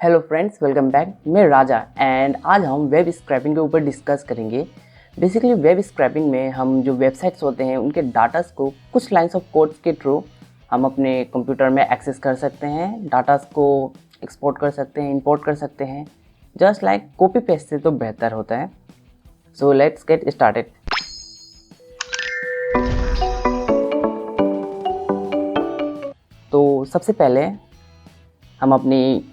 Hello friends, welcome back. मैं राजा and आज हम वेब स्क्रैपिंग के ऊपर डिस्कस करेंगे। बेसिकली वेब स्क्रैपिंग में हम जो वेबसाइट्स होते हैं उनके डाटास को कुछ लाइंस ऑफ कोड्स के थ्रू हम अपने कंप्यूटर में एक्सेस कर सकते हैं, डाटास को एक्सपोर्ट कर सकते हैं, इंपोर्ट कर सकते हैं। जस्ट लाइक कॉपी पेस्ट से तो बेहतर होता है। So let's get started. तो सबसे पहले हम अपनी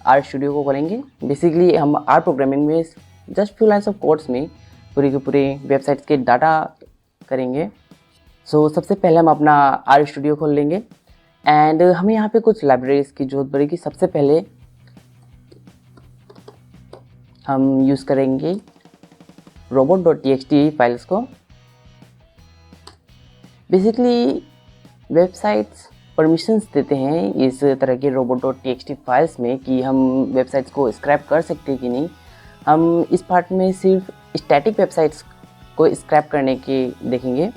आर स्टूडियो को खोलेंगे। बेसिकली हम आर प्रोग्रामिंग में just few lines of codes में पूरी के पूरे वेबसाइट्स के डाटा करेंगे। सो सबसे पहले हम अपना आर स्टूडियो खोल लेंगे एंड हमें यहाँ पे कुछ लाइब्रेरीज की जरूरत पड़ेगी। सबसे पहले हम यूज़ करेंगे robot.txt फाइल्स को। बेसिकली वेबसाइट्स परमिशंस देते हैं इस तरह के robot.txt फाइल्स में कि हम वेबसाइट्स को स्क्रैप कर सकते हैं कि नहीं। हम इस पार्ट में सिर्फ स्टैटिक वेबसाइट्स को स्क्रैप करने के देखेंगे।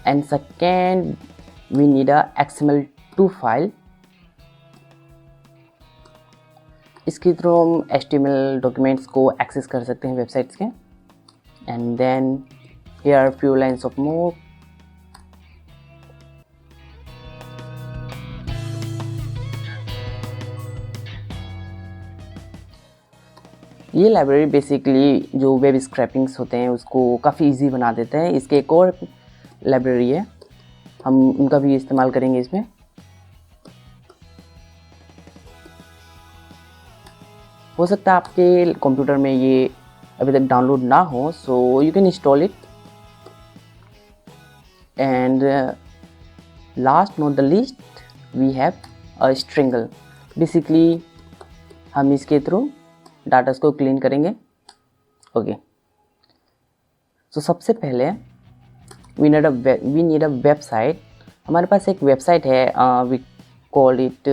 And second we need a XML2 file. इसके थ्रू हम HTML डॉक्यूमेंट्स को एक्सेस कर सकते हैं वेबसाइट्स के। And then here are few lines of more. ये लाइब्रेरी बेसिकली जो वेब स्क्रैपिंग्स होते हैं उसको काफ़ी इजी बना देता है। इसके एक और लाइब्रेरी है, हम उनका भी इस्तेमाल करेंगे इसमें। हो सकता है आपके कंप्यूटर में ये अभी तक डाउनलोड ना हो, so you can install it. And last not the least we have a string. Basically हम इसके थ्रू डाटास को क्लीन करेंगे। ओके, तो सबसे पहले वी नीड अ वेबसाइट। हमारे पास एक वेबसाइट है, वी कॉल इट।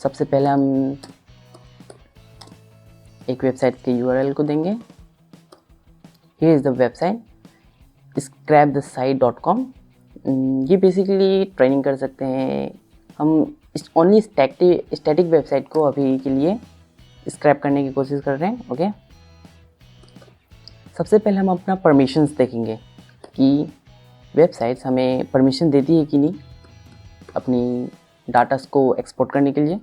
सबसे पहले हम एक वेबसाइट के URL को देंगे। Here is the website scrapthesite.com। ये बेसिकली ट्रेनिंग कर सकते हैं हम। ओनली स्टैटिक वेबसाइट को अभी के लिए स्क्रैप करने की कोशिश कर रहे हैं। ओके, सबसे पहले हम अपना परमिशंस देखेंगे कि वेबसाइट्स हमें परमिशन देती है कि नहीं अपनी डाटास को एक्सपोर्ट करने के लिए।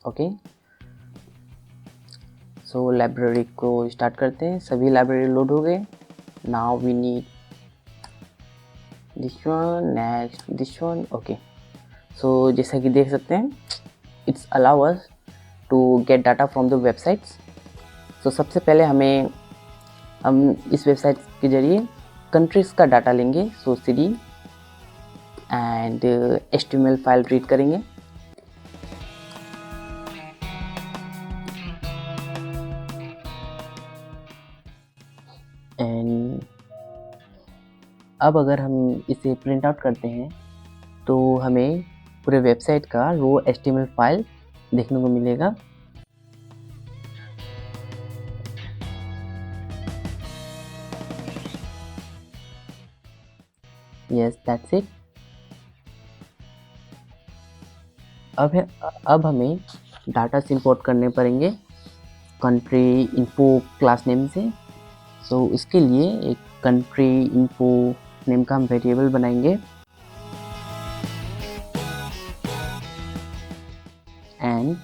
ओके, सो लाइब्रेरी को स्टार्ट करते हैं। सभी लाइब्रेरी लोड हो गए। Now we need this one, next this one. Okay, so जैसा कि देख सकते हैं it's allow us to get data from the websites. So सबसे पहले हम इस वेबसाइट के जरिए कंट्रीज़ का डाटा लेंगे। सो CD and HTML file read करेंगे। एंड अब अगर हम इसे प्रिंट आउट करते हैं तो हमें पूरे वेबसाइट का रो HTML फाइल देखने को मिलेगा। Yes, that's it. अब हमें डाटा से इंपोर्ट करने पड़ेंगे कंट्री इन्फो क्लास नेम से। सो इसके लिए एक कंट्री इन्फो नेम का हम वेरिएबल बनाएंगे एंड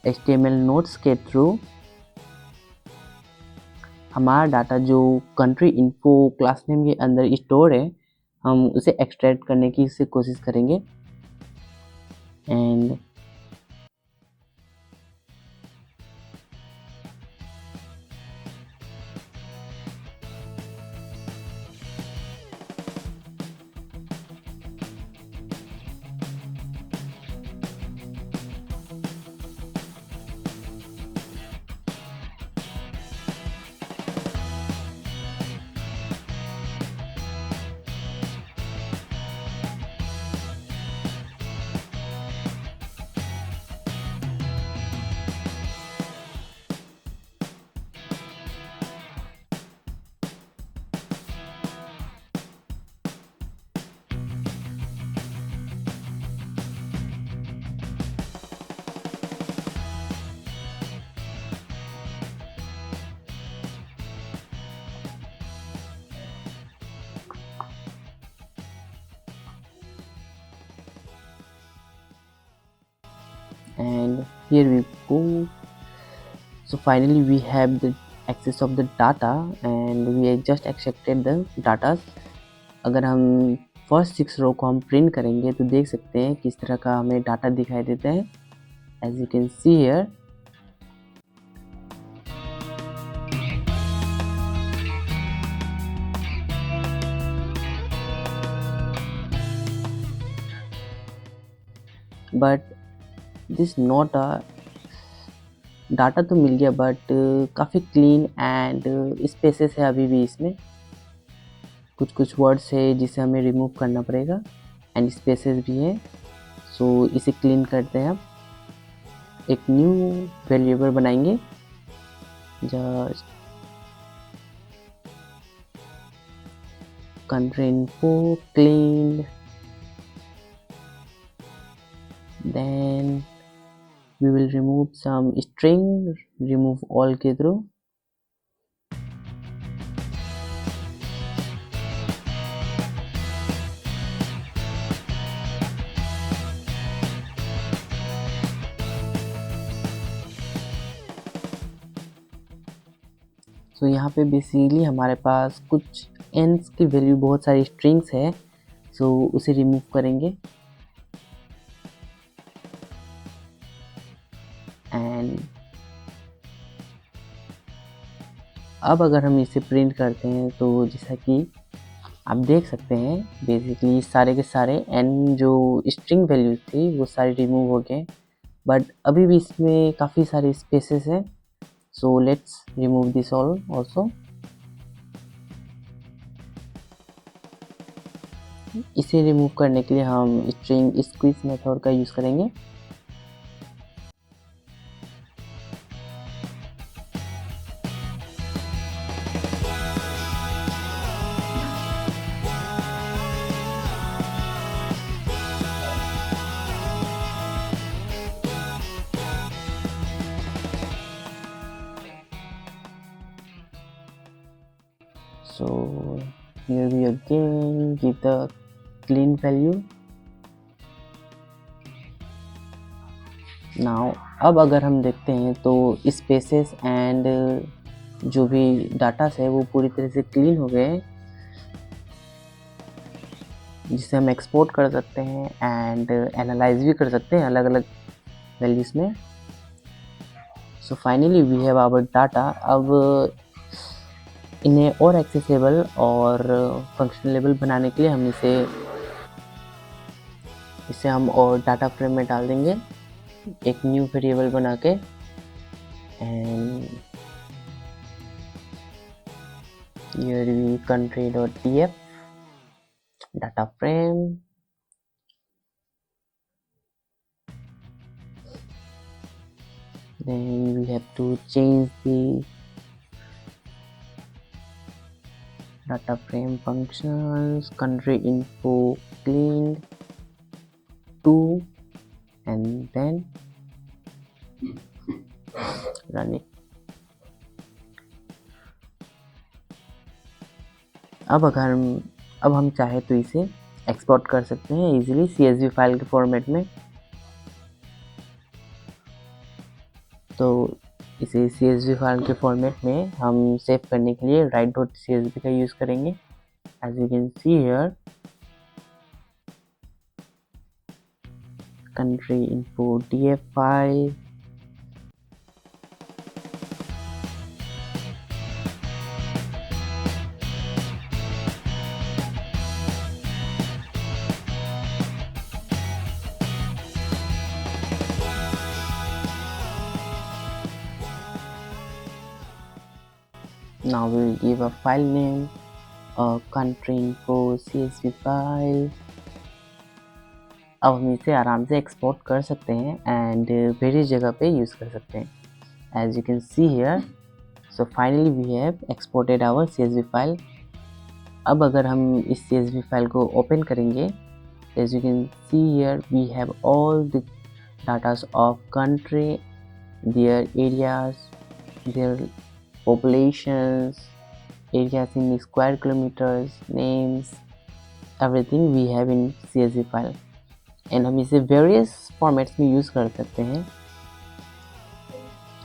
HTML नोट्स के थ्रू हमारा डाटा जो कंट्री इन्फो क्लास नेम के अंदर स्टोर है हम उसे एक्सट्रैक्ट करने की कोशिश करेंगे। And and here we go. So finally we have the access of the data and we have just extracted the data. अगर हम फर्स्ट 6 रो को हम प्रिंट करेंगे तो देख सकते हैं किस तरह का हमें डाटा दिखाई देता है. As you can see here, but this not a data तो मिल गया बट काफ़ी क्लीन एंड स्पेसेस है अभी भी इसमें. कुछ वर्ड्स है जिसे हमें रिमूव करना पड़ेगा एंड स्पेसेस भी है. सो इसे क्लीन करते हैं. अब एक न्यू वेरिएबल बनाएंगे. Just country info cleaned, then we will remove some string, remove all के through. तो यहाँ पे बेसिकली हमारे पास कुछ एंड्स की वैल्यू बहुत सारी स्ट्रिंग्स है. सो उसे रिमूव करेंगे एंड अब अगर हम इसे प्रिंट करते हैं तो जैसा कि आप देख सकते हैं बेसिकली सारे के सारे एंड जो स्ट्रिंग वैल्यूज थी वो सारे रिमूव हो गए. बट अभी भी इसमें काफ़ी सारे स्पेसेस हैं. So let's remove this all also. इसे रिमूव करने के लिए हम स्ट्रिंग स्क्वीज मेथड का यूज़ करेंगे. So here we again give the clean value. Now अब अगर हम देखते हैं तो स्पेसेस एंड जो भी डाटा है वो पूरी तरह से क्लीन हो गए, जिसे हम एक्सपोर्ट कर सकते हैं एंड एनालाइज भी कर सकते हैं अलग अलग वैल्यूज में. So finally we have our data. अब इन्हें और एक्सेसिबल और फंक्शनलेबल बनाने के लिए हम इसे हम और डाटा फ्रेम में डाल देंगे एक न्यू वेरिएबल बना के. And here we country.df data frame. Then we have to change the data frame functions country info cleaned to and then run it. अब हम चाहे तो इसे एक्सपोर्ट कर सकते हैं इजीली CSV फाइल के फॉर्मेट में. तो इसे CSV फाइल के फॉर्मेट में हम सेव करने के लिए write.csv का यूज़ करेंगे. As you can see here, country info df file, now we will give a file name, country info CSV file. अब हम इसे आराम से एक्सपोर्ट कर सकते हैं एंड वेरियस जगह पे यूज़ कर सकते हैं. As you can see here, so finally we have exported our CSV file. अब अगर हम इस CSV फाइल को ओपन करेंगे, as you can see here we have all the datas of country, their areas, their populations, areas in square kilometers, names, everything we have in CSV file. And हम इसे various formats में use कर सकते हैं।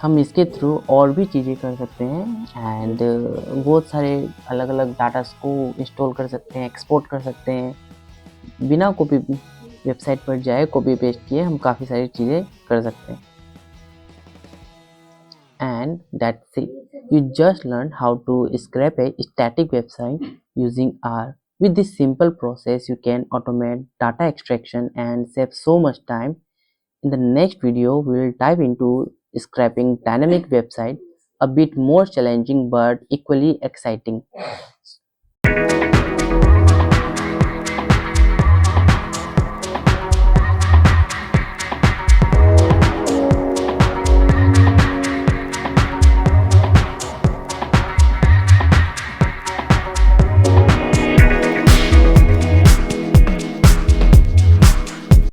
हम इसके through और भी चीज़ें कर सकते हैं एंड बहुत सारे अलग अलग डाटास को इंस्टॉल कर सकते हैं, एक्सपोर्ट कर सकते हैं। बिना कॉपी वेबसाइट पर जाए कॉपी पेस्ट किए हम काफ़ी सारी चीज़ें कर सकते हैं। And that's it. You just learned how to scrape a static website using R. With this simple process, you can automate data extraction and save so much time. In the next video, we will dive into scraping dynamic website, a bit more challenging but equally exciting.